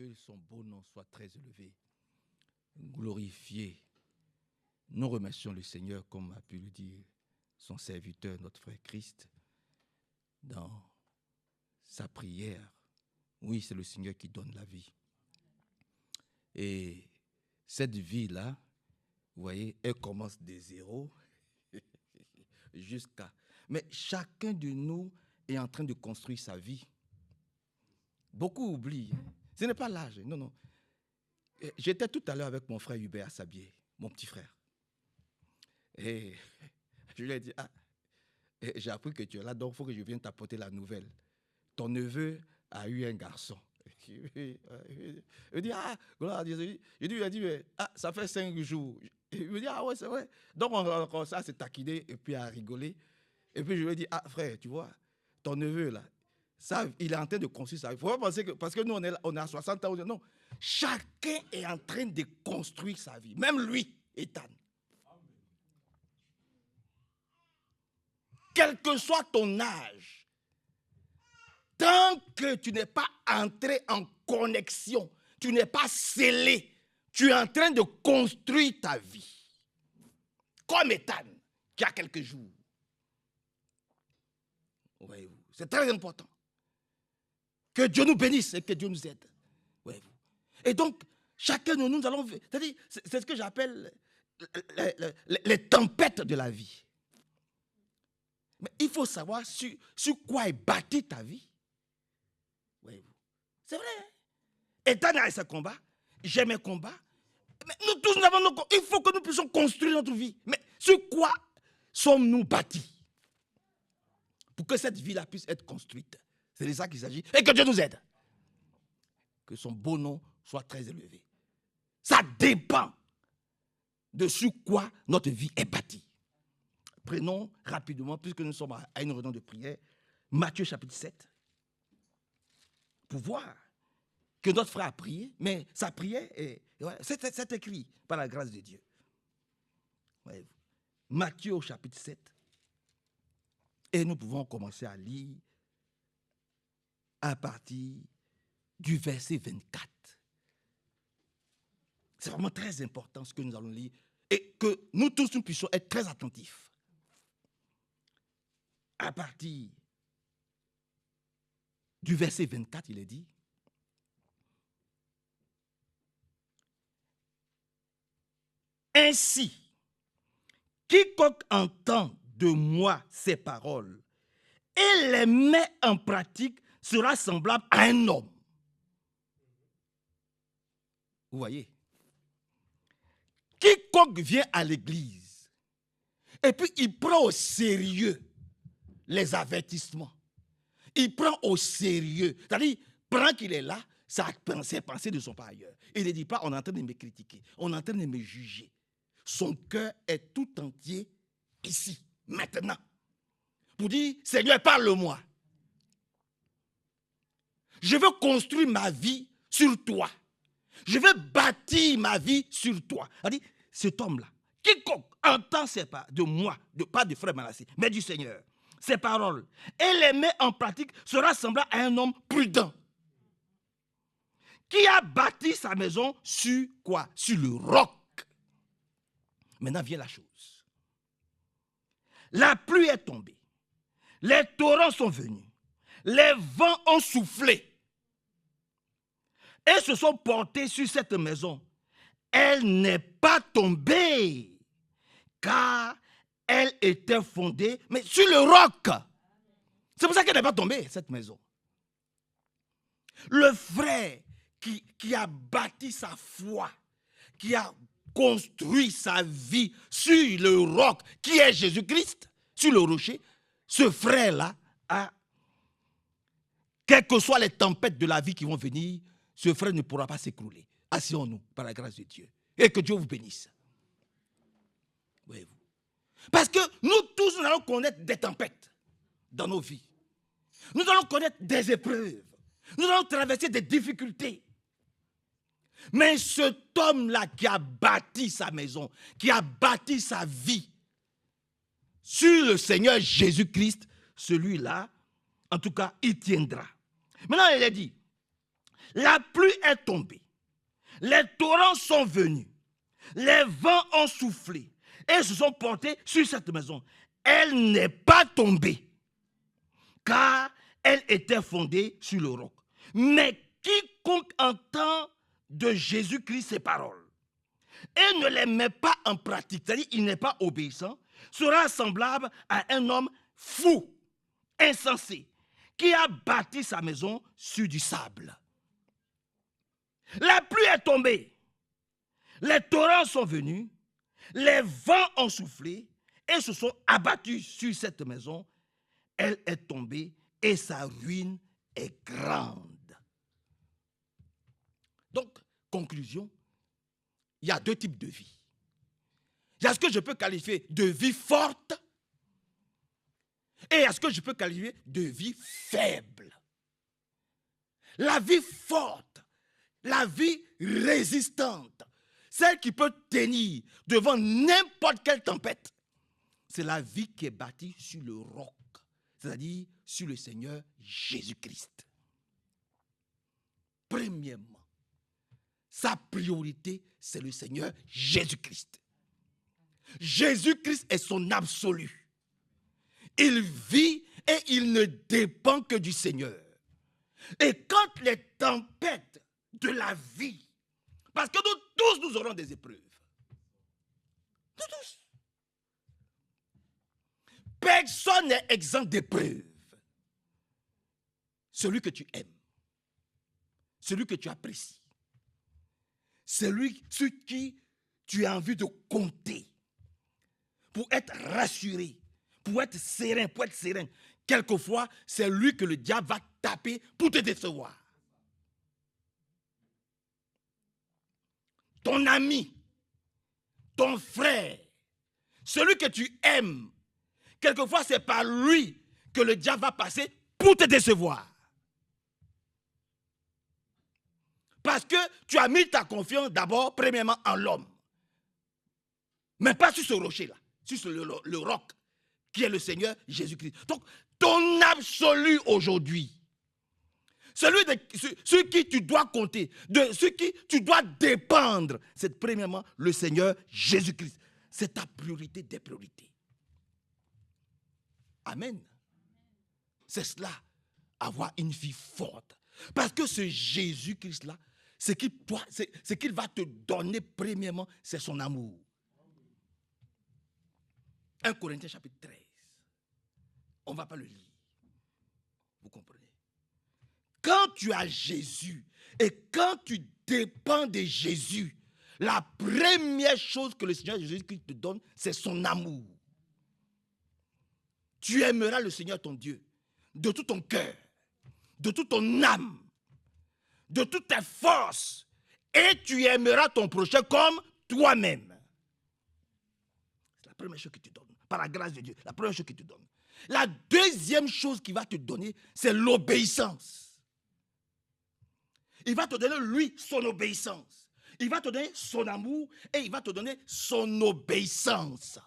que son beau nom soit très élevé, glorifié. Nous remercions le Seigneur, comme a pu le dire son serviteur, notre frère Christ, dans sa prière. Oui, c'est le Seigneur qui donne la vie. Et cette vie-là, vous voyez, elle commence de zéro jusqu'à... Mais chacun de nous est en train de construire sa vie. Beaucoup oublient. Ce n'est pas l'âge, non, non. J'étais tout à l'heure avec mon frère Hubert Sabier, mon petit frère. Et je lui ai dit, j'ai appris que tu es là, donc il faut que je vienne t'apporter la nouvelle. Ton neveu a eu un garçon. Il dit, gloire à Dieu. Je lui ai dit, ça fait 5 jours. Il me dit, ouais, c'est vrai. Donc on commence à se taquiner et puis à rigoler. Et puis je lui ai dit, frère, tu vois, ton neveu là, ça, il est en train de construire ça. Il ne faut pas penser que, parce que nous, on est à 60 ans. Non, chacun est en train de construire sa vie. Même lui, Ethan. Quel que soit ton âge, tant que tu n'es pas entré en connexion, tu n'es pas scellé, tu es en train de construire ta vie. Comme Ethan, qui a quelques jours. Voyez-vous, c'est très important. Que Dieu nous bénisse et que Dieu nous aide. Voyez-vous. Et donc, chacun de nous allons... C'est-à-dire, c'est ce que j'appelle les tempêtes de la vie. Mais il faut savoir sur quoi est bâtie ta vie. Voyez-vous. C'est vrai. Hein? Ethan a ses combats, j'ai mes combats. Mais nous tous, nous avons nos combats. Il faut que nous puissions construire notre vie. Mais sur quoi sommes-nous bâtis? Pour que cette vie-là puisse être construite. C'est de ça qu'il s'agit. Et que Dieu nous aide. Que son beau nom soit très élevé. Ça dépend de sur quoi notre vie est bâtie. Prenons rapidement, puisque nous sommes à une réunion de prière, Matthieu chapitre 7. Pour voir que notre frère a prié, mais sa prière, c'est écrit par la grâce de Dieu. Matthieu au chapitre 7. Et nous pouvons commencer à lire à partir du verset 24. C'est vraiment très important ce que nous allons lire et que nous tous nous puissions être très attentifs. À partir du verset 24, il est dit: ainsi, quiconque entend de moi ces paroles et les met en pratique sera semblable à un homme. Vous voyez? Quiconque vient à l'église et puis il prend au sérieux les avertissements. Il prend au sérieux. C'est-à-dire, pendant qu'il est là, ses pensées ne sont pas ailleurs. Il ne dit pas, on est en train de me critiquer, on est en train de me juger. Son cœur est tout entier ici, maintenant. Pour dire, Seigneur, parle-moi. Je veux construire ma vie sur toi. Je veux bâtir ma vie sur toi. C'est-à-dire, cet homme-là, quiconque entend ces paroles de moi, pas de frère Manassé, mais du Seigneur, ces paroles, et les met en pratique, sera semblable à un homme prudent qui a bâti sa maison sur quoi? Sur le roc. Maintenant vient la chose. La pluie est tombée. Les torrents sont venus. Les vents ont soufflé. Et se sont portés sur cette maison. Elle n'est pas tombée, car elle était fondée, mais sur le roc. C'est pour ça qu'elle n'est pas tombée, cette maison. Le frère qui a bâti sa foi, qui a construit sa vie sur le roc, qui est Jésus-Christ, sur le rocher, ce frère-là a, quelles que soient les tempêtes de la vie qui vont venir, ce frère ne pourra pas s'écrouler. Asseyons-nous par la grâce de Dieu. Et que Dieu vous bénisse. Voyez-vous. Parce que nous tous, nous allons connaître des tempêtes dans nos vies. Nous allons connaître des épreuves. Nous allons traverser des difficultés. Mais cet homme-là qui a bâti sa maison, qui a bâti sa vie sur le Seigneur Jésus-Christ, celui-là, en tout cas, il tiendra. Maintenant, il a dit, La pluie est tombée, les torrents sont venus, les vents ont soufflé et se sont portés sur cette maison. Elle n'est pas tombée, car elle était fondée sur le roc. Mais quiconque entend de Jésus-Christ ces paroles et ne les met pas en pratique, c'est-à-dire il n'est pas obéissant, sera semblable à un homme fou, insensé, qui a bâti sa maison sur du sable. La pluie est tombée, les torrents sont venus, les vents ont soufflé et se sont abattus sur cette maison. Elle est tombée et sa ruine est grande. Donc, conclusion, il y a deux types de vie. Il y a ce que je peux qualifier de vie forte et il y a ce que je peux qualifier de vie faible. La vie forte, la vie résistante, celle qui peut tenir devant n'importe quelle tempête, c'est la vie qui est bâtie sur le roc, c'est-à-dire sur le Seigneur Jésus-Christ. Premièrement, sa priorité, c'est le Seigneur Jésus-Christ. Jésus-Christ est son absolu. Il vit et il ne dépend que du Seigneur. Et quand les tempêtes de la vie, parce que nous tous, nous aurons des épreuves. Nous tous. Personne n'est exempt d'épreuves. Celui que tu aimes, celui que tu apprécies, celui sur qui tu as envie de compter pour être rassuré, pour être serein, quelquefois, c'est lui que le diable va taper pour te décevoir. Ton ami, ton frère, celui que tu aimes, quelquefois c'est par lui que le diable va passer pour te décevoir. Parce que tu as mis ta confiance d'abord, premièrement, en l'homme. Mais pas sur ce rocher-là, sur le roc, qui est le Seigneur Jésus-Christ. Donc, ton absolu aujourd'hui, sur qui tu dois compter, de sur qui tu dois dépendre, c'est premièrement le Seigneur Jésus-Christ. C'est ta priorité des priorités. Amen. C'est cela, avoir une vie forte. Parce que ce Jésus-Christ-là, ce qu'il va te donner premièrement, c'est son amour. 1 Corinthiens chapitre 13. On ne va pas le lire. Vous comprenez? Quand tu as Jésus et quand tu dépends de Jésus, la première chose que le Seigneur Jésus-Christ te donne, c'est son amour. Tu aimeras le Seigneur ton Dieu de tout ton cœur, de toute ton âme, de toutes tes forces, et tu aimeras ton prochain comme toi-même. C'est la première chose qu'il te donne, par la grâce de Dieu, la première chose qu'il te donne. La deuxième chose qu'il va te donner, c'est l'obéissance. Il va te donner, lui, son obéissance. Il va te donner son amour et il va te donner son obéissance.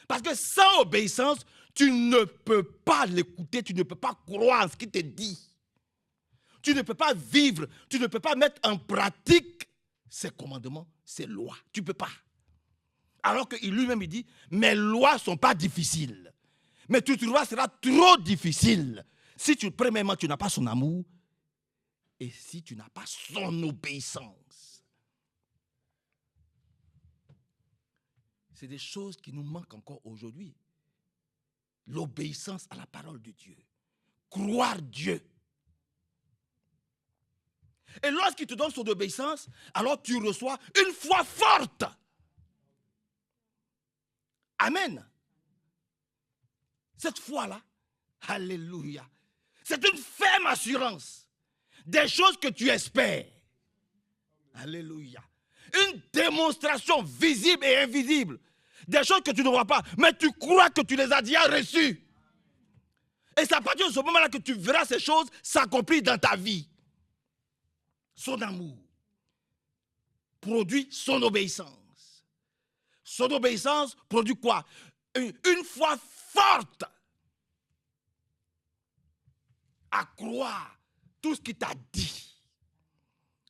Parce que sans obéissance, tu ne peux pas l'écouter, tu ne peux pas croire en ce qu'il te dit. Tu ne peux pas vivre, tu ne peux pas mettre en pratique ses commandements, ses lois. Tu ne peux pas. Alors qu'il lui-même, il dit, mes lois ne sont pas difficiles. Mais tu trouveras, ce sera trop difficile si premièrement, tu n'as pas son amour et si tu n'as pas son obéissance. C'est des choses qui nous manquent encore aujourd'hui. L'obéissance à la parole de Dieu. Croire Dieu. Et lorsqu'il te donne son obéissance, alors tu reçois une foi forte. Amen. Cette foi-là, alléluia, c'est une ferme assurance des choses que tu espères. Alléluia. Une démonstration visible et invisible des choses que tu ne vois pas, mais tu crois que tu les as déjà reçues. Et c'est à partir de ce moment-là que tu verras ces choses s'accomplir dans ta vie. Son amour produit son obéissance. Son obéissance produit quoi? Une foi forte à croire tout ce qu'il t'a dit,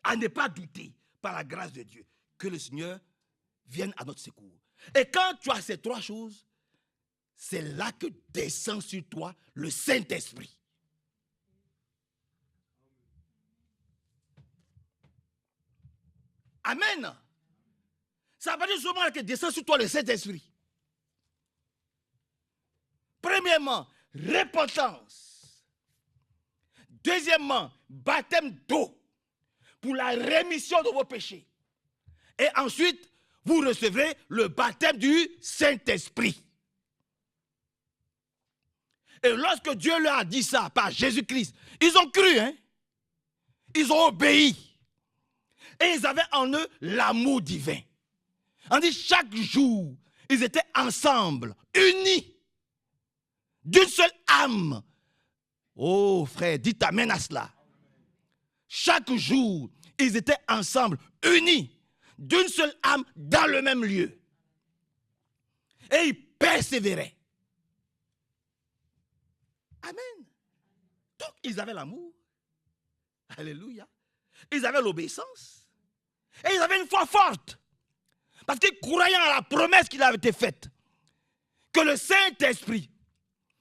à ne pas douter par la grâce de Dieu, que le Seigneur vienne à notre secours. Et quand tu as ces trois choses, c'est là que descend sur toi le Saint-Esprit. Amen. Ça veut dire seulement que descend sur toi le Saint-Esprit. Premièrement, repentance. Deuxièmement, baptême d'eau pour la rémission de vos péchés. Et ensuite, vous recevrez le baptême du Saint-Esprit. Et lorsque Dieu leur a dit ça par Jésus-Christ, ils ont cru, hein? Ils ont obéi. Et ils avaient en eux l'amour divin. On dit chaque jour, ils étaient ensemble, unis, d'une seule âme. Oh frère, dites amen à cela. Chaque jour, ils étaient ensemble, unis, d'une seule âme, dans le même lieu. Et ils persévéraient. Amen. Donc, ils avaient l'amour. Alléluia. Ils avaient l'obéissance. Et ils avaient une foi forte. Parce qu'ils croyaient à la promesse qui avait été faite. Que le Saint-Esprit,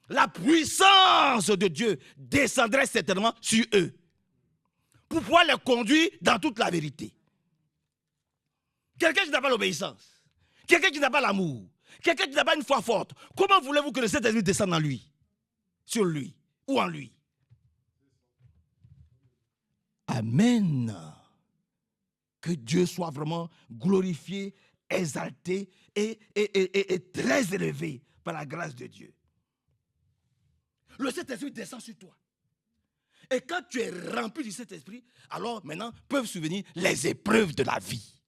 la puissance de Dieu, descendrait certainement sur eux. Pour pouvoir les conduire dans toute la vérité. Quelqu'un qui n'a pas l'obéissance, quelqu'un qui n'a pas l'amour, quelqu'un qui n'a pas une foi forte, comment voulez-vous que le Saint-Esprit descende en lui, sur lui ou en lui? Amen. Que Dieu soit vraiment glorifié, exalté et très élevé par la grâce de Dieu. Le Saint-Esprit descend sur toi. Et quand tu es rempli du Saint-Esprit, alors maintenant peuvent survenir les épreuves de la vie.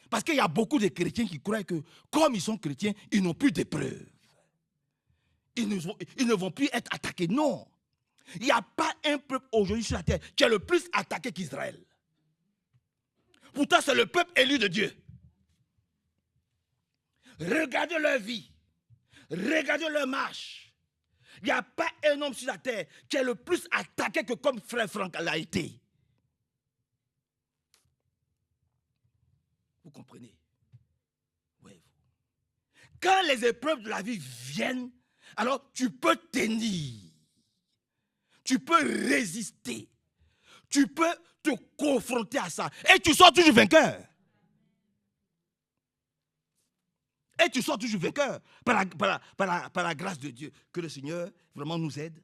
Parce qu'il y a beaucoup de chrétiens qui croient que comme ils sont chrétiens, ils n'ont plus d'épreuves. Ils ne vont plus être attaqués. Non. Il n'y a pas un peuple aujourd'hui sur la terre qui est le plus attaqué qu'Israël. Pourtant, c'est le peuple élu de Dieu. Regardez leur vie. Regardez leur marche. Il n'y a pas un homme sur la terre qui est le plus attaqué que comme frère Franck l'a été. Vous comprenez? Oui. Quand les épreuves de la vie viennent, alors tu peux tenir. Tu peux résister. Tu peux te confronter à ça. Et tu sors toujours vainqueur. Et tu sors toujours vainqueur par la grâce de Dieu. Que le Seigneur vraiment nous aide.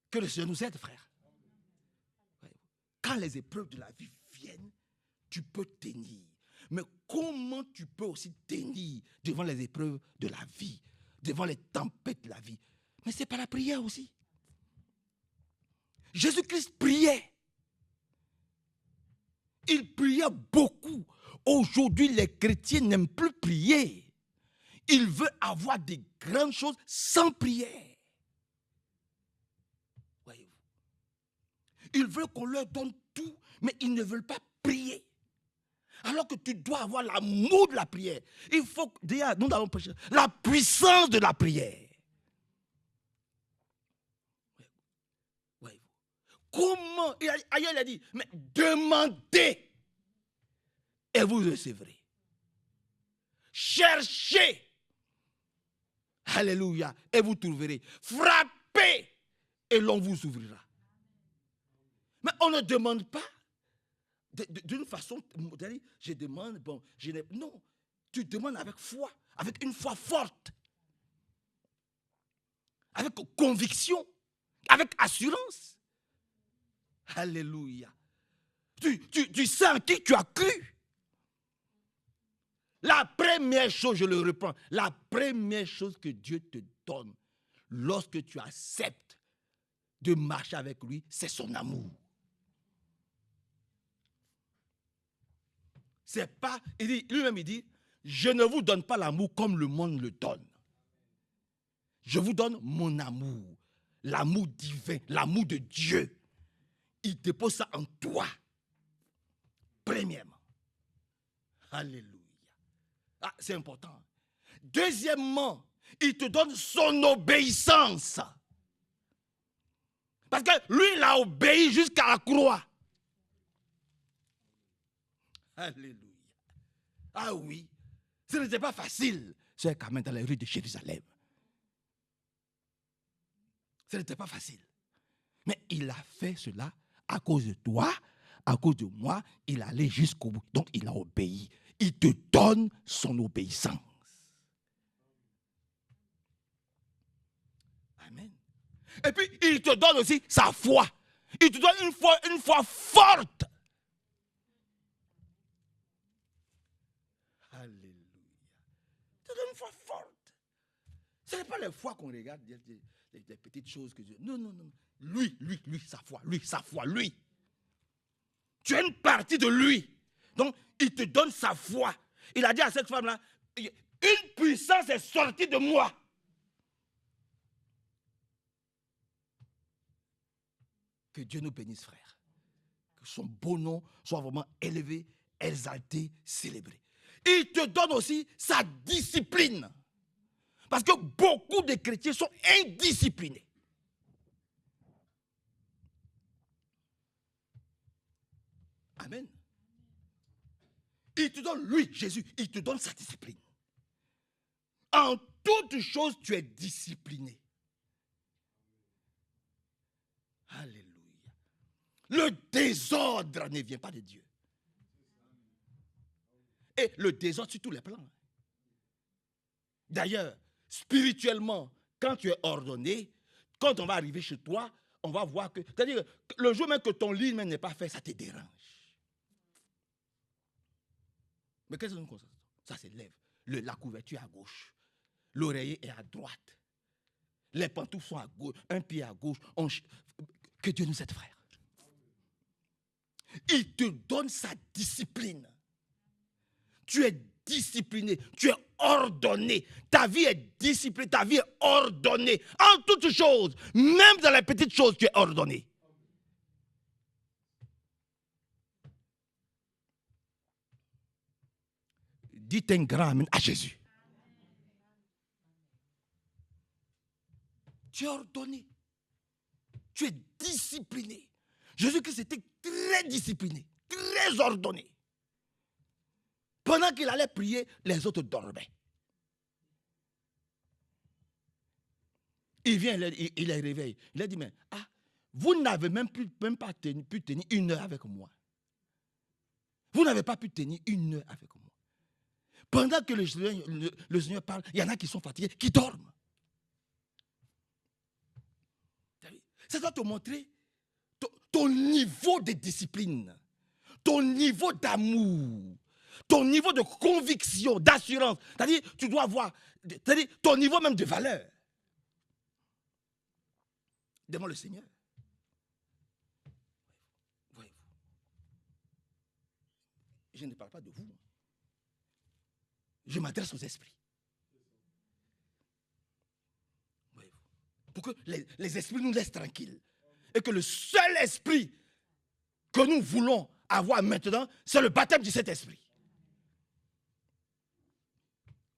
Que le Seigneur nous aide, frère. Quand les épreuves de la vie viennent, tu peux tenir. Mais comment tu peux aussi tenir devant les épreuves de la vie, devant les tempêtes de la vie? Mais c'est par la prière aussi. Jésus-Christ priait. Il priait beaucoup. Aujourd'hui, les chrétiens n'aiment plus prier. Ils veulent avoir des grandes choses sans prière. Voyez-vous. Ils veulent qu'on leur donne tout, mais ils ne veulent pas prier. Alors que tu dois avoir l'amour de la prière. Il faut, déjà, nous allons prêcher la puissance de la prière. Voyez-vous. Comment, ailleurs il a dit, mais demandez et vous recevrez. Cherchez, alléluia, et vous trouverez. Frappez et l'on vous ouvrira. Mais on ne demande pas d'une façon, je demande, bon, non, tu demandes avec foi, avec une foi forte, avec conviction, avec assurance. Alléluia. Tu sais en qui tu as cru. La première chose, je le reprends, la première chose que Dieu te donne lorsque tu acceptes de marcher avec lui, c'est son amour. C'est pas, lui-même il dit, je ne vous donne pas l'amour comme le monde le donne. Je vous donne mon amour, l'amour divin, l'amour de Dieu. Il dépose ça en toi. Premièrement. Alléluia. Ah, c'est important. Deuxièmement, il te donne son obéissance. Parce que lui, il a obéi jusqu'à la croix. Alléluia. Ah oui, ce n'était pas facile, c'est quand même dans les rues de Jérusalem. Ce n'était pas facile. Mais il a fait cela à cause de toi, à cause de moi. Il allait jusqu'au bout. Donc il a obéi. Il te donne son obéissance. Amen. Et puis il te donne aussi sa foi. Il te donne une foi forte. Alléluia. Il te donne une foi forte. Ce n'est pas les fois qu'on regarde des petites choses que Dieu... Non, non, non. Lui, sa foi, lui. Tu es une partie de lui. Donc, il te donne sa foi. Il a dit à cette femme-là, une puissance est sortie de moi. Que Dieu nous bénisse, frère. Que son beau nom soit vraiment élevé, exalté, célébré. Il te donne aussi sa discipline. Parce que beaucoup de chrétiens sont indisciplinés. Amen. Il te donne, lui, Jésus, il te donne sa discipline. En toutes choses, tu es discipliné. Alléluia. Le désordre ne vient pas de Dieu. Et le désordre sur tous les plans. D'ailleurs, spirituellement, quand tu es ordonné, quand on va arriver chez toi, on va voir que... C'est-à-dire, le jour même que ton lit n'est pas fait, ça te dérange. Mais qu'est-ce que nous constatons? Ça s'élève. La couverture est à gauche. L'oreiller est à droite. Les pantoufles sont à gauche. Un pied à gauche. Que Dieu nous aide, frère. Il te donne sa discipline. Tu es discipliné. Tu es ordonné. Ta vie est disciplinée. Ta vie est ordonnée. En toutes choses. Même dans les petites choses, tu es ordonné. Dites un grand amen à Jésus. Tu es ordonné. Tu es discipliné. Jésus-Christ était très discipliné, très ordonné. Pendant qu'il allait prier, les autres dormaient. Il vient, il les réveille. Il a dit, mais vous n'avez même pas pu tenir une heure avec moi. Vous n'avez pas pu tenir une heure avec moi. Pendant que le Seigneur parle, il y en a qui sont fatigués, qui dorment. Ça doit te montrer ton niveau de discipline, ton niveau d'amour, ton niveau de conviction, d'assurance. C'est-à-dire, tu dois avoir ton niveau même de valeur. Demande le Seigneur. Voyez-vous. Je ne parle pas de vous. Je m'adresse aux esprits. Voyez-vous. Pour que les esprits nous laissent tranquilles. Et que le seul esprit que nous voulons avoir maintenant, c'est le baptême du Saint-Esprit.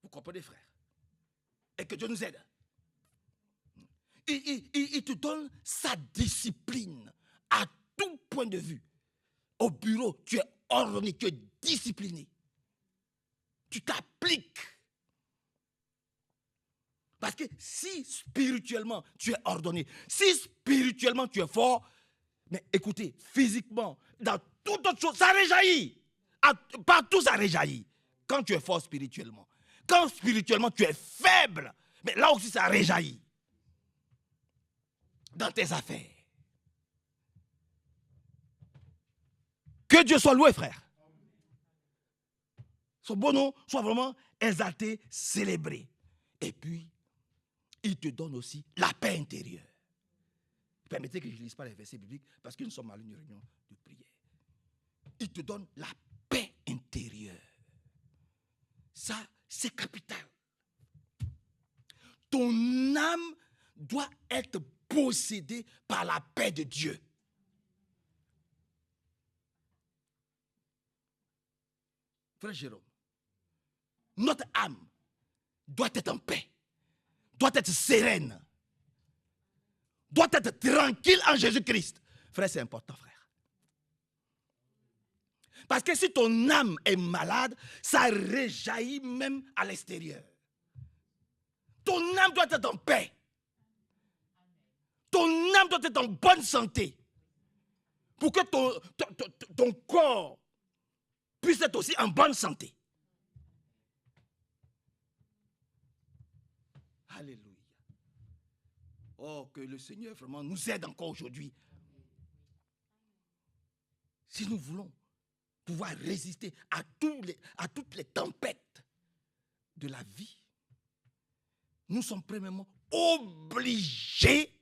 Vous comprenez, frère? Et que Dieu nous aide. Il te donne sa discipline à tout point de vue. Au bureau, tu es ordonné, tu es discipliné. Tu t'appliques. Parce que si spirituellement tu es ordonné, si spirituellement tu es fort, mais écoutez, physiquement, dans toute autre chose, ça réjaillit. Partout, ça réjaillit. Quand tu es fort spirituellement. Quand spirituellement tu es faible, mais là aussi ça réjaillit. Dans tes affaires. Que Dieu soit loué, frère. Son bon nom soit vraiment exalté, célébré. Et puis, il te donne aussi la paix intérieure. Permettez que je ne lise pas les versets bibliques parce que nous sommes à une réunion de prière. Il te donne la paix intérieure. Ça, c'est capital. Ton âme doit être possédée par la paix de Dieu. Frère Jérôme, notre âme doit être en paix, doit être sereine, doit être tranquille en Jésus-Christ. Frère, c'est important, frère. Parce que si ton âme est malade, ça réjaillit même à l'extérieur. Ton âme doit être en paix. Ton âme doit être en bonne santé. Pour que ton corps puisse être aussi en bonne santé. Alléluia. Oh, que le Seigneur vraiment nous aide encore aujourd'hui. Si nous voulons pouvoir résister à toutes les tempêtes de la vie, nous sommes premièrement obligés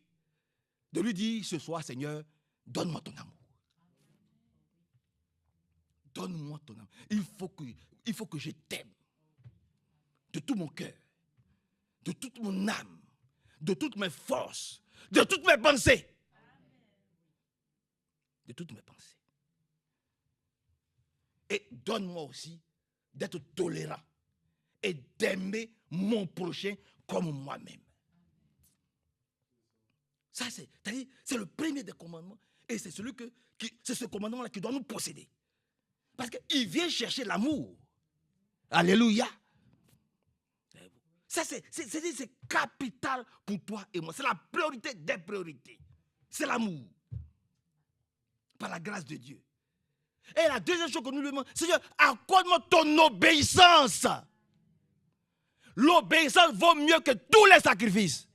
de lui dire ce soir, Seigneur, donne-moi ton amour. Donne-moi ton amour. Il faut que je t'aime de tout mon cœur, de toute mon âme, de toutes mes forces, de toutes mes pensées. De toutes mes pensées. Et donne-moi aussi d'être tolérant et d'aimer mon prochain comme moi-même. Ça, c'est le premier des commandements. Et c'est c'est ce commandement-là qui doit nous posséder. Parce qu'il vient chercher l'amour. Alléluia. Ça, c'est capital pour toi et moi. C'est la priorité des priorités. C'est l'amour. Par la grâce de Dieu. Et la deuxième chose que nous lui demandons, Seigneur, accorde-moi ton obéissance. L'obéissance vaut mieux que tous les sacrifices.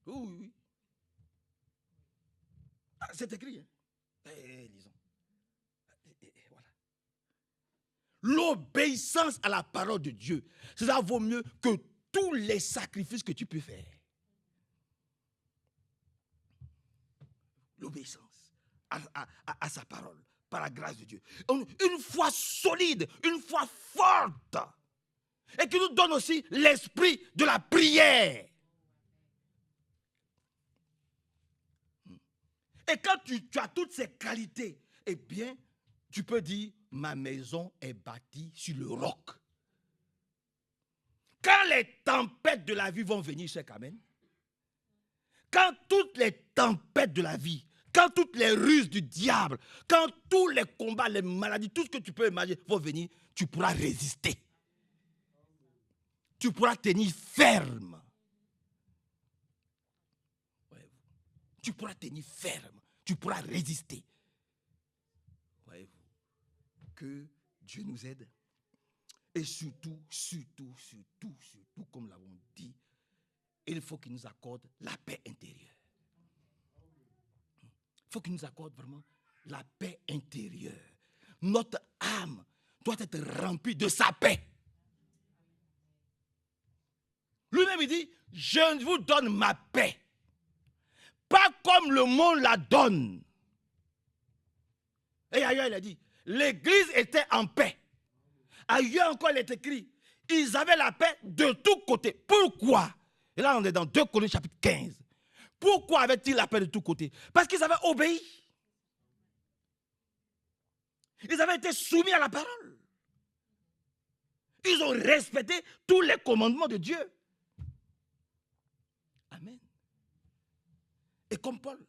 Oui, oui. Ah, c'est écrit. Hein? Lisons. Voilà. L'obéissance à la parole de Dieu, ça vaut mieux que tous les sacrifices que tu peux faire. L'obéissance à sa parole, par la grâce de Dieu. Une foi solide, une foi forte, et qui nous donne aussi l'esprit de la prière. Et quand tu as toutes ces qualités, eh bien, tu peux dire, ma maison est bâtie sur le roc. Quand les tempêtes de la vie vont venir, c'est Amen. Quand toutes les tempêtes de la vie, quand toutes les ruses du diable, quand tous les combats, les maladies, tout ce que tu peux imaginer vont venir, tu pourras résister. Tu pourras tenir ferme. Tu pourras tenir ferme. Tu pourras résister. Voyez-vous, que Dieu nous aide. Et surtout, comme l'avons dit, il faut qu'il nous accorde la paix intérieure. Il faut qu'il nous accorde vraiment la paix intérieure. Notre âme doit être remplie de sa paix. Lui-même, il dit, je vous donne ma paix. Pas comme le monde la donne. Et ailleurs, il a dit, l'église était en paix. Ailleurs encore, il est écrit, ils avaient la paix de tous côtés. Pourquoi? Et là, on est dans 2 Corinthiens chapitre 15. Pourquoi avaient-ils la paix de tous côtés? Parce qu'ils avaient obéi. Ils avaient été soumis à la parole. Ils ont respecté tous les commandements de Dieu. Amen. Et comme Paul,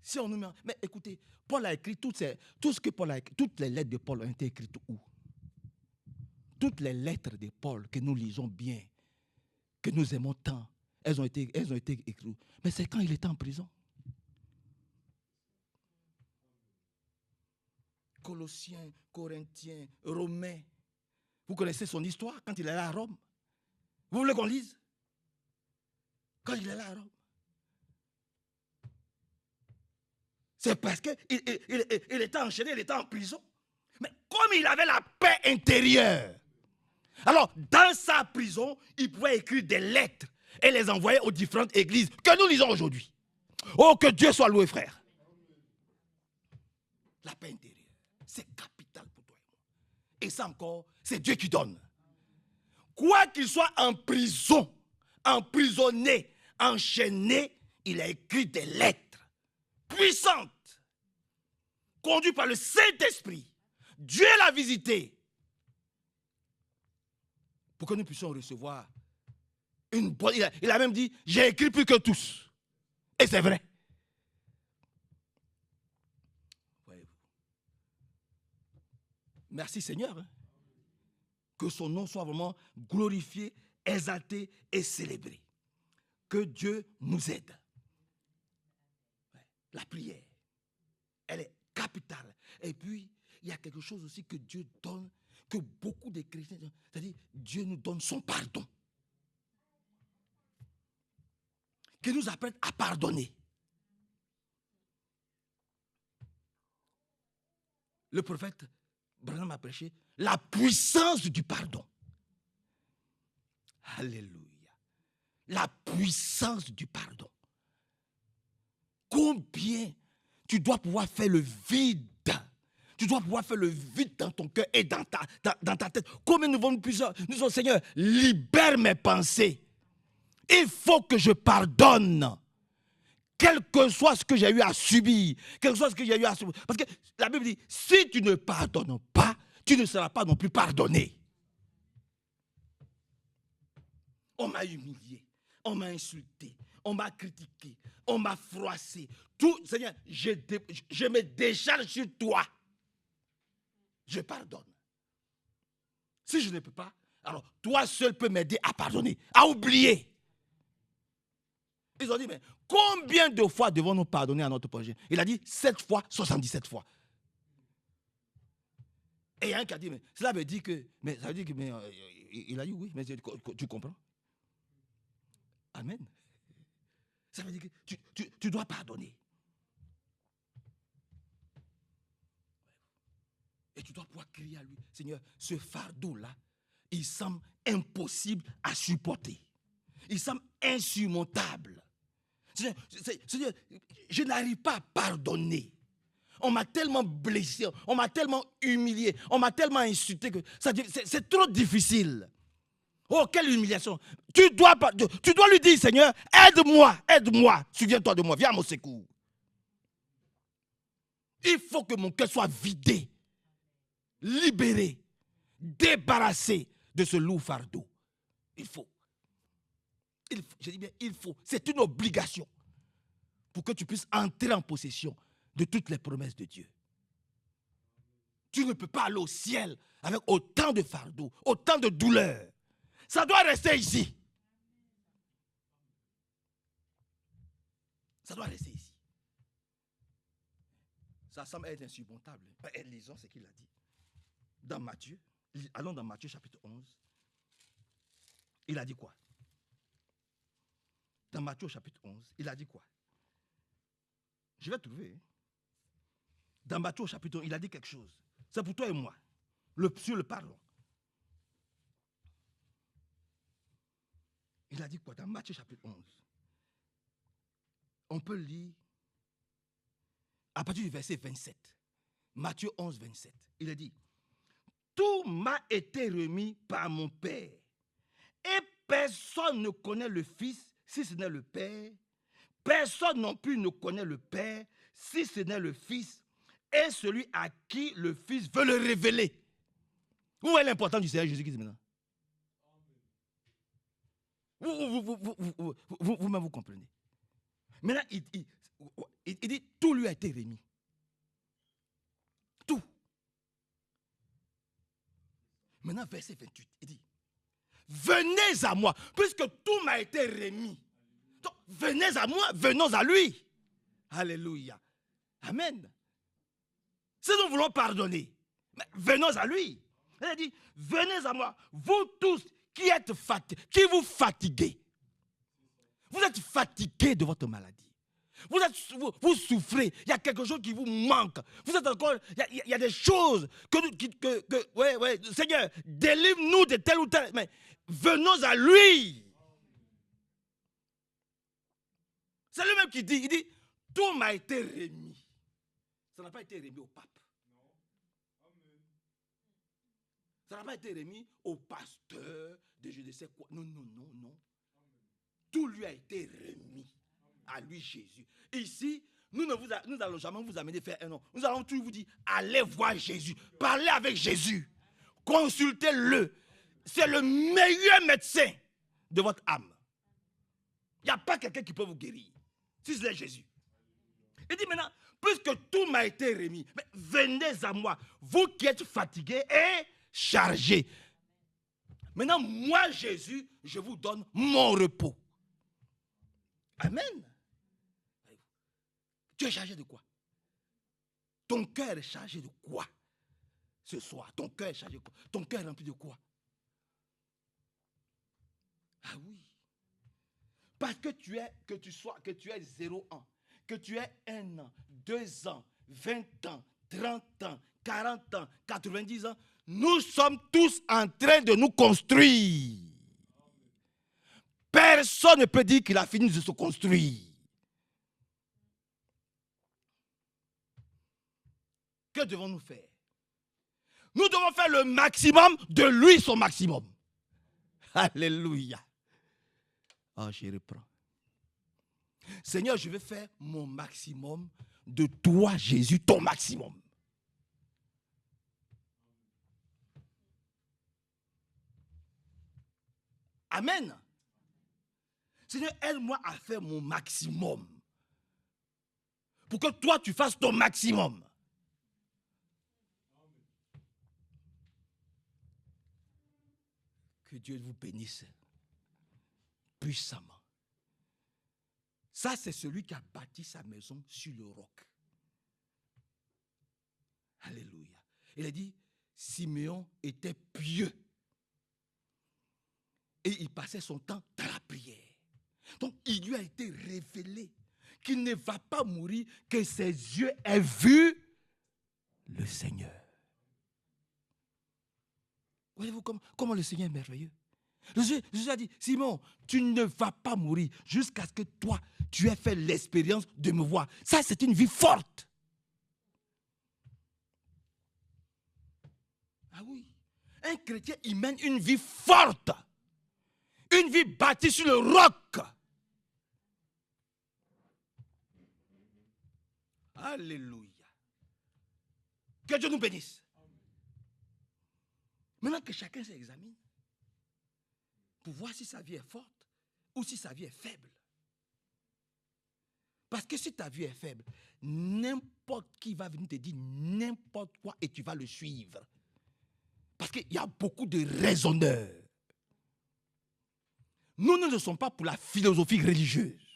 si on nous met... Mais écoutez, Paul a écrit tout ce que Paul a écrit, toutes les lettres de Paul ont été écrites où? Toutes les lettres de Paul que nous lisons bien, que nous aimons tant, elles ont été écrites. Mais c'est quand il était en prison. Colossiens, Corinthiens, Romains. Vous connaissez son histoire quand il est là à Rome? Vous voulez qu'on lise? Quand il est là à Rome. C'est parce qu'il était enchaîné, il était en prison. Mais comme il avait la paix intérieure, alors dans sa prison, il pouvait écrire des lettres et les envoyer aux différentes églises que nous lisons aujourd'hui. Oh, que Dieu soit loué, frère. La paix intérieure, c'est capital pour toi et moi. Et ça encore, c'est Dieu qui donne. Quoi qu'il soit en prison, emprisonné, enchaîné, il a écrit des lettres puissante, conduite par le Saint-Esprit. Dieu l'a visité pour que nous puissions recevoir une bonne... Il a même dit, j'ai écrit plus que tous. Et c'est vrai. Merci Seigneur. Hein. Que son nom soit vraiment glorifié, exalté et célébré. Que Dieu nous aide. La prière, elle est capitale. Et puis, il y a quelque chose aussi que Dieu donne, que beaucoup de chrétiens, c'est-à-dire Dieu nous donne son pardon. Qui nous apprenne à pardonner. Le prophète Branham a prêché la puissance du pardon. Alléluia. La puissance du pardon. Combien tu dois pouvoir faire le vide. Tu dois pouvoir faire le vide dans ton cœur et dans ta tête. Combien nous devons nous disons, Seigneur, libère mes pensées. Il faut que je pardonne. Quel que soit ce que j'ai eu à subir. Quel que soit ce que j'ai eu à subir. Parce que la Bible dit, si tu ne pardonnes pas, tu ne seras pas non plus pardonné. On m'a humilié. On m'a insulté. On m'a critiqué. On m'a froissé. Tout, Seigneur, je me décharge sur toi. Je pardonne. Si je ne peux pas, alors toi seul peux m'aider à pardonner, à oublier. Ils ont dit, mais combien de fois devons-nous pardonner à notre prochain? Il a dit 7 fois, 77 fois. Et il y a un qui a dit, mais cela veut dire que, mais ça veut dire que, mais, il a dit oui, mais tu comprends? Amen. Ça veut dire que tu dois pardonner. Et tu dois pouvoir crier à lui, Seigneur, ce fardeau-là, il semble impossible à supporter. Il semble insurmontable. Seigneur, je n'arrive pas à pardonner. On m'a tellement blessé, on m'a tellement humilié, on m'a tellement insulté que c'est trop difficile. Oh, quelle humiliation. Tu dois lui dire, Seigneur, aide-moi, souviens-toi de moi, viens à mon secours. Il faut que mon cœur soit vidé, libéré, débarrassé de ce lourd fardeau. Il faut. Je dis bien, il faut. C'est une obligation pour que tu puisses entrer en possession de toutes les promesses de Dieu. Tu ne peux pas aller au ciel avec autant de fardeaux, autant de douleurs. Ça doit rester ici. Ça doit rester ici. Ça semble être insurmontable. Lisons ce qu'il a dit. Dans Matthieu, allons dans Matthieu chapitre 11. Il a dit quoi? Dans Matthieu chapitre 11, il a dit quoi? Je vais trouver. Dans Matthieu chapitre 11, il a dit quelque chose. C'est pour toi et moi. Sur le pardon. Il a dit quoi? Dans Matthieu chapitre 11. On peut lire à partir du verset 27. Matthieu 11, 27. Il a dit, tout m'a été remis par mon Père. Et personne ne connaît le Fils si ce n'est le Père. Personne non plus ne connaît le Père si ce n'est le Fils et celui à qui le Fils veut le révéler. Où est l'importance du Seigneur Jésus-Christ maintenant? Vous-même, vous comprenez. Maintenant, il dit, tout lui a été remis. Tout. Maintenant, verset 28, il dit, venez à moi, puisque tout m'a été remis. Donc, venez à moi, venons à lui. Alléluia. Amen. Si nous voulons pardonner, venons à lui. Il a dit, venez à moi, vous tous qui êtes fatigués, qui vous fatiguez. Vous êtes fatigués de votre maladie. Vous souffrez, il y a quelque chose qui vous manque. Vous êtes encore, il y a des choses que Seigneur, délivre-nous de tel ou tel. Mais venons à lui. C'est lui-même qui dit, il dit, tout m'a été remis. Ça n'a pas été remis au pape. Ça n'a pas été remis au pasteur de je ne sais quoi. Non, non, non, non. Tout lui a été remis à lui Jésus. Ici, nous n'allons jamais vous amener faire un nom. Nous allons toujours vous dire, allez voir Jésus. Parlez avec Jésus. Consultez-le. c'est le meilleur médecin de votre âme. Il n'y a pas quelqu'un qui peut vous guérir. Si c'est Jésus. Il dit maintenant, puisque tout m'a été remis, mais venez à moi, vous qui êtes fatigués et chargés. Maintenant, moi, Jésus, je vous donne mon repos. Amen. Tu es chargé de quoi? Ton cœur est chargé de quoi ce soir? Ton cœur est chargé de quoi? Ton cœur est rempli de quoi? Ah oui. Parce que tu es 0 ans, que tu es 1 an, 2 ans, 20 ans, 30 ans, 40 ans, 90 ans, nous sommes tous en train de nous construire. Personne ne peut dire qu'il a fini de se construire. Que devons-nous faire? Nous devons faire le maximum de lui, son maximum. Alléluia. Oh, je reprends. Seigneur, je vais faire mon maximum de toi, Jésus, ton maximum. Amen. Seigneur, aide-moi à faire mon maximum. Pour que toi, tu fasses ton maximum. Que Dieu vous bénisse puissamment. Ça, c'est celui qui a bâti sa maison sur le roc. Alléluia. Il a dit, Siméon était pieux. Et il passait son temps dans la prière. Donc, il lui a été révélé qu'il ne va pas mourir, que ses yeux aient vu le Seigneur. Voyez-vous comment le Seigneur est merveilleux? Jésus a dit, Simon, tu ne vas pas mourir jusqu'à ce que toi, tu aies fait l'expérience de me voir. Ça, c'est une vie forte. Ah oui. Un chrétien, il mène une vie forte. Une vie bâtie sur le roc. Alléluia. Que Dieu nous bénisse. Maintenant que chacun s'examine pour voir si sa vie est forte ou si sa vie est faible. Parce que si ta vie est faible, n'importe qui va venir te dire n'importe quoi et tu vas le suivre. Parce qu'il y a beaucoup de raisonneurs. Nous ne sommes pas pour la philosophie religieuse.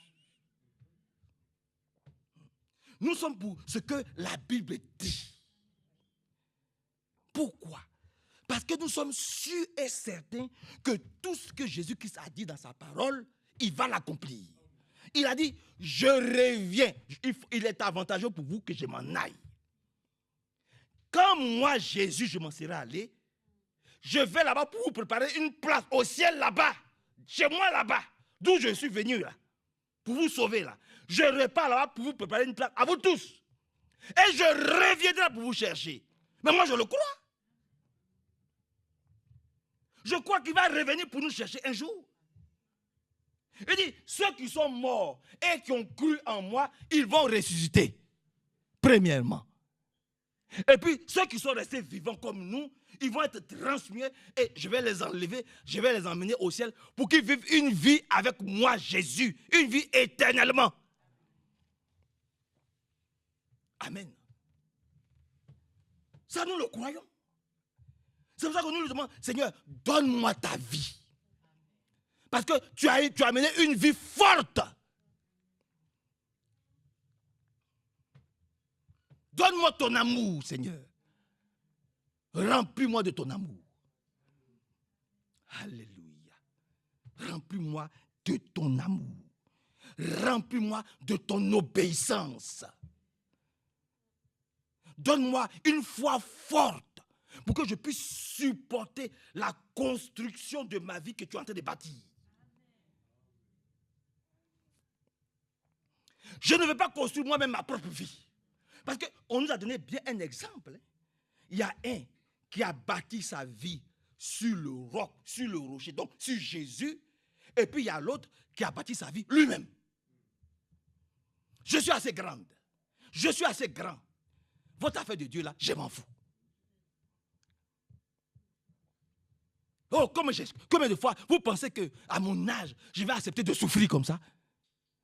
Nous sommes pour ce que la Bible dit. Pourquoi? Parce que nous sommes sûrs et certains que tout ce que Jésus-Christ a dit dans sa parole, il va l'accomplir. Il a dit, je reviens. Il est avantageux pour vous que je m'en aille. Quand moi, Jésus, je m'en serai allé, je vais là-bas pour vous préparer une place au ciel là-bas. Chez moi là-bas, d'où je suis venu là, pour vous sauver là. Je repars là-bas pour vous préparer une place à vous tous. Et je reviendrai pour vous chercher. Mais moi, je le crois. Je crois qu'il va revenir pour nous chercher un jour. Il dit, ceux qui sont morts et qui ont cru en moi, ils vont ressusciter. Premièrement. Et puis, ceux qui sont restés vivants comme nous, ils vont être transmués et je vais les enlever, je vais les emmener au ciel pour qu'ils vivent une vie avec moi, Jésus. Une vie éternellement. Amen. Ça, nous le croyons. C'est pour ça que nous lui demandons, Seigneur, donne-moi ta vie. Parce que tu as mené une vie forte. Donne-moi ton amour, Seigneur. Remplis-moi de ton amour. Alléluia. Remplis-moi de ton amour. Remplis-moi de ton obéissance. Donne-moi une foi forte pour que je puisse supporter la construction de ma vie que tu es en train de bâtir. Je ne veux pas construire moi-même ma propre vie. Parce qu'on nous a donné bien un exemple. Il y a un qui a bâti sa vie sur le roc, sur le rocher, donc sur Jésus. Et puis il y a l'autre qui a bâti sa vie lui-même. Je suis assez grande. Je suis assez grand. Votre affaire de Dieu là, je m'en fous. Oh, combien de fois vous pensez qu'à mon âge, je vais accepter de souffrir comme ça?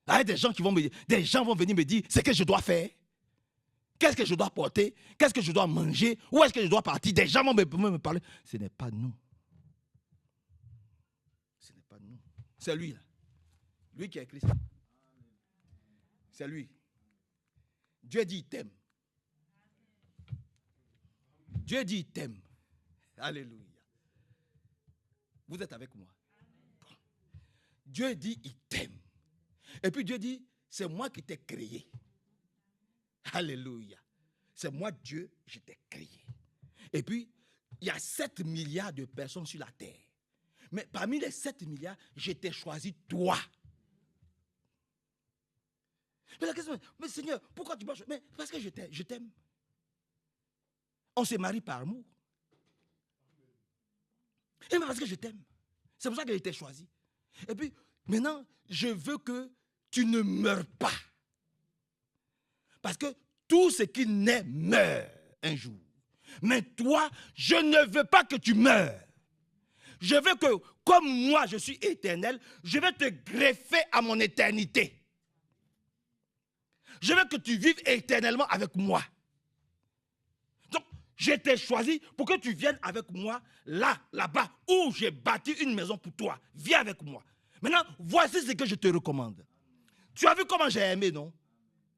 Il y a des gens vont venir me dire ce que je dois faire. Qu'est-ce que je dois porter? Qu'est-ce que je dois manger? Où est-ce que je dois partir? Des gens vont me parler. Ce n'est pas nous. Ce n'est pas nous. C'est lui, là. Lui qui a écrit ça. C'est lui. Dieu dit il t'aime. Dieu dit il t'aime. Alléluia. Vous êtes avec moi? Bon. Dieu dit il t'aime. Et puis Dieu dit, c'est moi qui t'ai créé. Alléluia. C'est moi Dieu, je t'ai créé. Et puis, il y a 7 milliards de personnes sur la terre. Mais parmi les 7 milliards, je t'ai choisi toi. Mais la question est, mais Seigneur, pourquoi tu m'as choisi? Mais parce que je t'aime. On se marie par amour. Et mais parce que je t'aime. C'est pour ça que je t'ai choisi. Et puis, maintenant, je veux que tu ne meurs pas. Parce que tout ce qui naît meurt un jour. Mais toi, je ne veux pas que tu meurs. Je veux que, comme moi je suis éternel, je vais te greffer à mon éternité. Je veux que tu vives éternellement avec moi. Donc, je t'ai choisi pour que tu viennes avec moi là-bas, où j'ai bâti une maison pour toi. Viens avec moi. Maintenant, voici ce que je te recommande. Tu as vu comment j'ai aimé, non?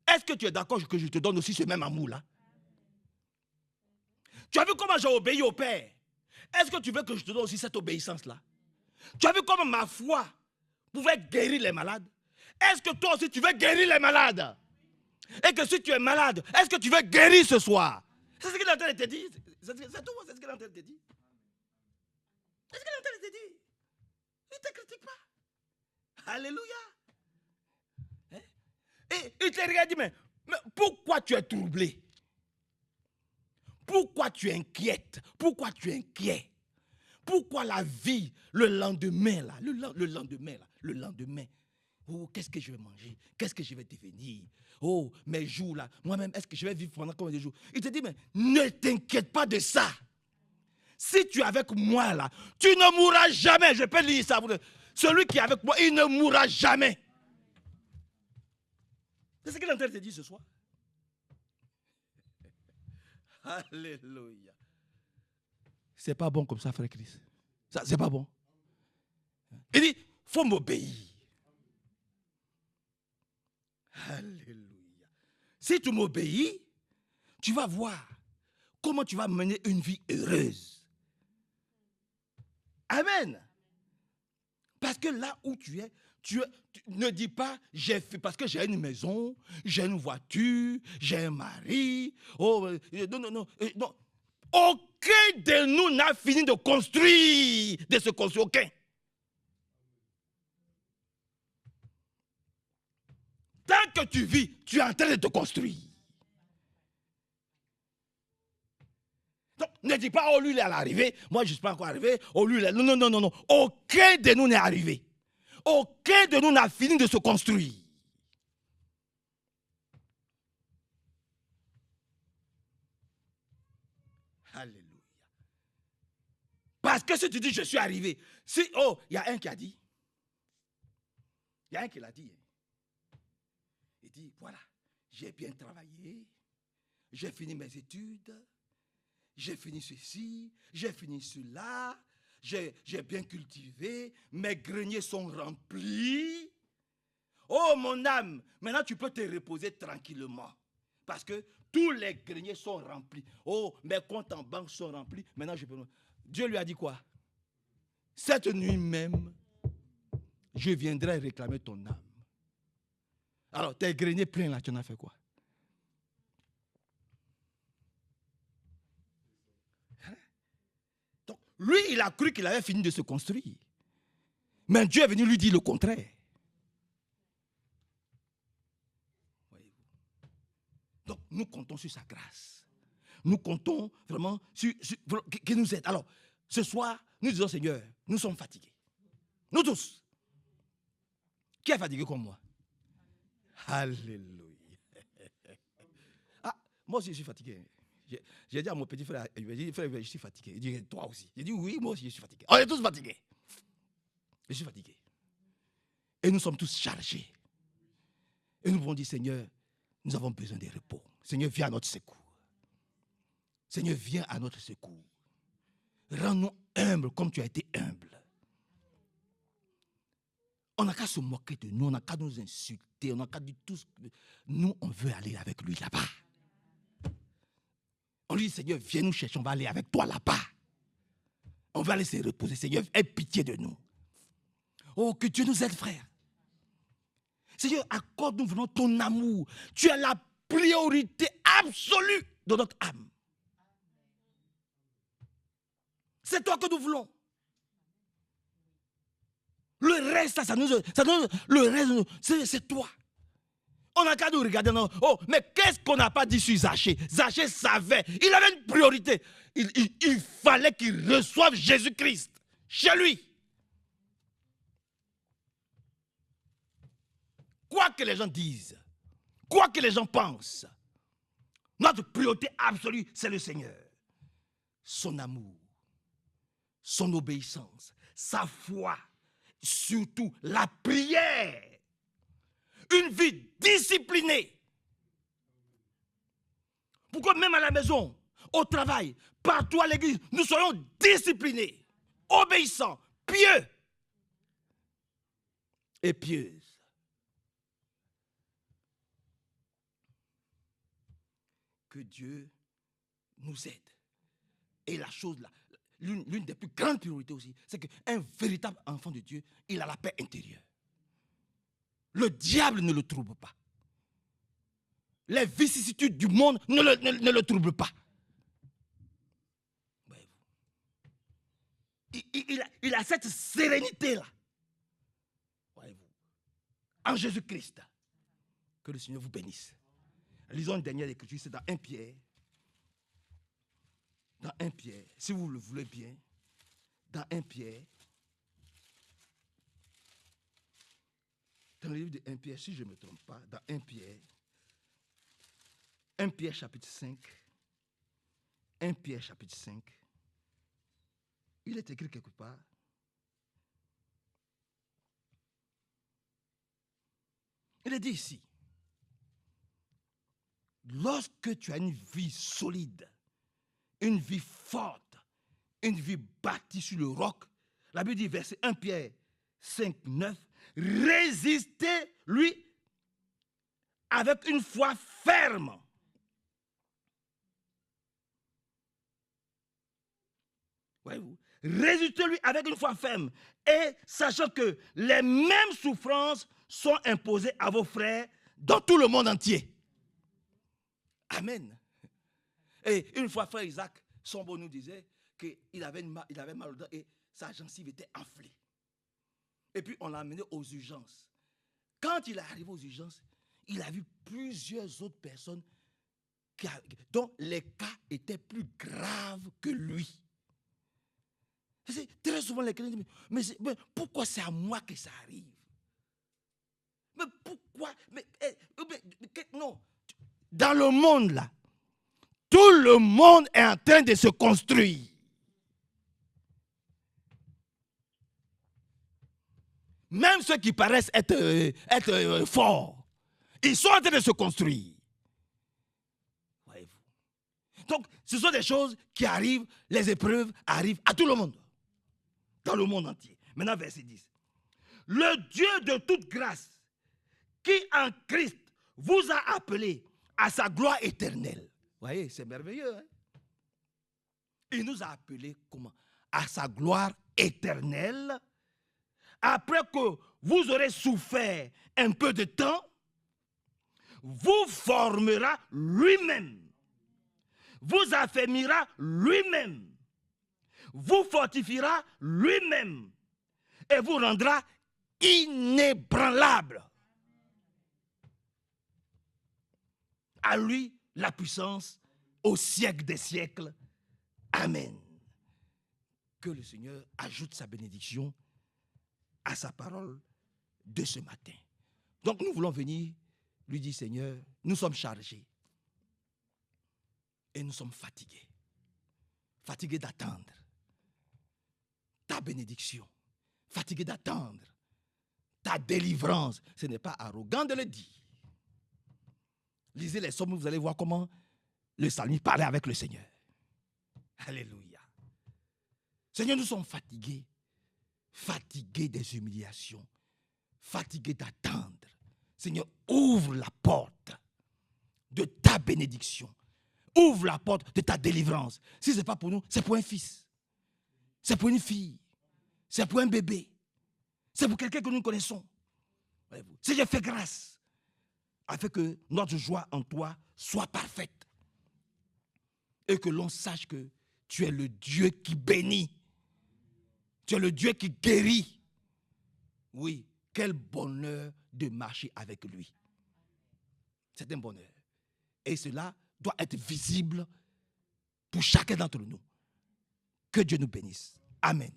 Est-ce que tu es d'accord que je te donne aussi ce même amour-là? Tu as vu comment j'ai obéi au Père? Est-ce que tu veux que je te donne aussi cette obéissance-là? Tu as vu comment ma foi pouvait guérir les malades? Est-ce que toi aussi tu veux guérir les malades? Et que si tu es malade, est-ce que tu veux guérir ce soir? C'est ce qu'il est en train de te dire. C'est tout, c'est ce qu'il est en train de te dire. C'est ce qu'il est en train de te dire. Il ne te critique pas. Alléluia. Hein? Et il te regarde et dit, mais pourquoi tu es troublé? Pourquoi tu es inquiète? Pourquoi tu es inquiet? Pourquoi la vie, le lendemain, là, le lendemain, oh, qu'est-ce que je vais manger? Qu'est-ce que je vais devenir? Oh, mes jours là, moi-même, est-ce que je vais vivre pendant combien de jours? Il te dit, mais ne t'inquiète pas de ça. Si tu es avec moi là, tu ne mourras jamais. Je peux lire ça. Celui qui est avec moi, il ne mourra jamais. C'est ce qu'il est en train de te dire ce soir. Alléluia. C'est pas bon comme ça, frère Christ. Ça, c'est pas bon. Il dit, faut m'obéir. Alléluia. Si tu m'obéis, tu vas voir comment tu vas mener une vie heureuse. Amen. Parce que là où tu es, tu ne dis pas, j'ai fait parce que j'ai une maison, j'ai une voiture, j'ai un mari. Oh, non. Aucun de nous n'a fini de construire, de se construire. Aucun. Tant que tu vis, tu es en train de te construire. Donc, ne dis pas, oh lui il est à l'arrivée, moi je ne suis pas encore arrivé, oh lui il est... Non. Aucun de nous n'est arrivé. Aucun de nous n'a fini de se construire. Alléluia. Parce que si tu dis je suis arrivé, si, oh, il y a un qui a dit, il y a un qui l'a dit. Il dit, voilà, j'ai bien travaillé, j'ai fini mes études, j'ai fini ceci, j'ai fini cela, j'ai bien cultivé, mes greniers sont remplis. Oh mon âme, maintenant tu peux te reposer tranquillement. Parce que tous les greniers sont remplis. Oh, mes comptes en banque sont remplis. Maintenant je peux... Dieu lui a dit quoi? Cette nuit même, je viendrai réclamer ton âme. Alors, tes greniers pleins là, tu en as fait quoi? Donc, lui, il a cru qu'il avait fini de se construire. Mais Dieu est venu lui dire le contraire. Donc, nous comptons sur sa grâce. Nous comptons vraiment sur qu'il nous aide. Alors, ce soir, nous disons, Seigneur, nous sommes fatigués. Nous tous. Qui est fatigué comme moi? Alléluia. Ah, moi aussi, je suis fatigué. J'ai dit à mon petit frère, il m'a dit, frère, je suis fatigué. Il dit, toi aussi. J'ai dit, oui, moi aussi, je suis fatigué. On est tous fatigués. Je suis fatigué. Et nous sommes tous chargés. Et nous pouvons dire, Seigneur, nous avons besoin de repos. Seigneur, viens à notre secours. Seigneur, viens à notre secours. Rends-nous humbles comme tu as été humble. On n'a qu'à se moquer de nous, on n'a qu'à nous insulter, on n'a qu'à dire tout ce que... Nous, on veut aller avec lui là-bas. On lui dit, Seigneur, viens nous chercher, on va aller avec toi là-bas. On va aller se reposer. Seigneur, aie pitié de nous. Oh, que Dieu nous aide, frère. Seigneur, accorde-nous vraiment ton amour. Tu as la priorité absolue de notre âme. C'est toi que nous voulons. Le reste, le reste, c'est toi. On n'a qu'à nous regarder. Non. Oh, mais qu'est-ce qu'on n'a pas dit sur Zachée? Zachée savait. Il avait une priorité. Il fallait qu'il reçoive Jésus-Christ chez lui. Quoi que les gens disent, quoi que les gens pensent, notre priorité absolue, c'est le Seigneur. Son amour, son obéissance, sa foi, surtout la prière. Une vie disciplinée. Pour que même à la maison, au travail, partout à l'église, nous soyons disciplinés, obéissants, pieux et pieuses. Que Dieu nous aide. Et la chose là, l'une des plus grandes priorités aussi, c'est qu'un véritable enfant de Dieu, il a la paix intérieure. Le diable ne le trouble pas. Les vicissitudes du monde ne le troublent pas. Il a cette sérénité-là. Voyez-vous. En Jésus-Christ. Que le Seigneur vous bénisse. Lisons une dernière écriture, c'est dans 1 Pierre. Dans 1 Pierre, si vous le voulez bien, dans 1 Pierre, dans le livre de 1 Pierre, si je ne me trompe pas, dans 1 Pierre chapitre 5, 1 Pierre chapitre 5, il est écrit quelque part, il est dit ici, lorsque tu as une vie solide, une vie forte, une vie bâtie sur le roc, la Bible dit, verset 1 Pierre 5, 9, résistez-lui avec une foi ferme. Voyez-vous, résistez-lui avec une foi ferme et sachant que les mêmes souffrances sont imposées à vos frères dans tout le monde entier. Amen. Et une fois, frère Isaac, son bon nous disait qu'il avait mal aux dents et sa gencive était enflée. Et puis on l'a amené aux urgences. Quand il est arrivé aux urgences, il a vu plusieurs autres personnes dont les cas étaient plus graves que lui. Très souvent les chrétiens disent, mais pourquoi c'est à moi que ça arrive? Mais pourquoi? Non. Dans le monde là, tout le monde est en train de se construire. Même ceux qui paraissent être forts, ils sont en train de se construire. Voyez-vous. Donc, ce sont des choses qui arrivent, les épreuves arrivent à tout le monde. Dans le monde entier. Maintenant, verset 10. Le Dieu de toute grâce, qui en Christ vous a appelé à sa gloire éternelle. Vous voyez, c'est merveilleux. Hein? Il nous a appelés comment? À sa gloire éternelle. Après que vous aurez souffert un peu de temps, vous formera lui-même, vous affermira lui-même, vous fortifiera lui-même et vous rendra inébranlable. À lui la puissance au siècle des siècles. Amen. Que le Seigneur ajoute sa bénédiction à sa parole de ce matin. Donc nous voulons venir lui dire, Seigneur, nous sommes chargés. Et nous sommes fatigués. Fatigués d'attendre ta bénédiction. Fatigués d'attendre ta délivrance. Ce n'est pas arrogant de le dire. Lisez les psaumes, vous allez voir comment le psalmiste parlait avec le Seigneur. Alléluia. Seigneur, nous sommes fatigués. Fatigués des humiliations. Fatigués d'attendre. Seigneur, ouvre la porte de ta bénédiction. Ouvre la porte de ta délivrance. Si ce n'est pas pour nous, c'est pour un fils. C'est pour une fille. C'est pour un bébé. C'est pour quelqu'un que nous connaissons. Seigneur, fais grâce afin que notre joie en toi soit parfaite. Et que l'on sache que tu es le Dieu qui bénit. Tu es le Dieu qui guérit. Oui, quel bonheur de marcher avec lui. C'est un bonheur. Et cela doit être visible pour chacun d'entre nous. Que Dieu nous bénisse. Amen.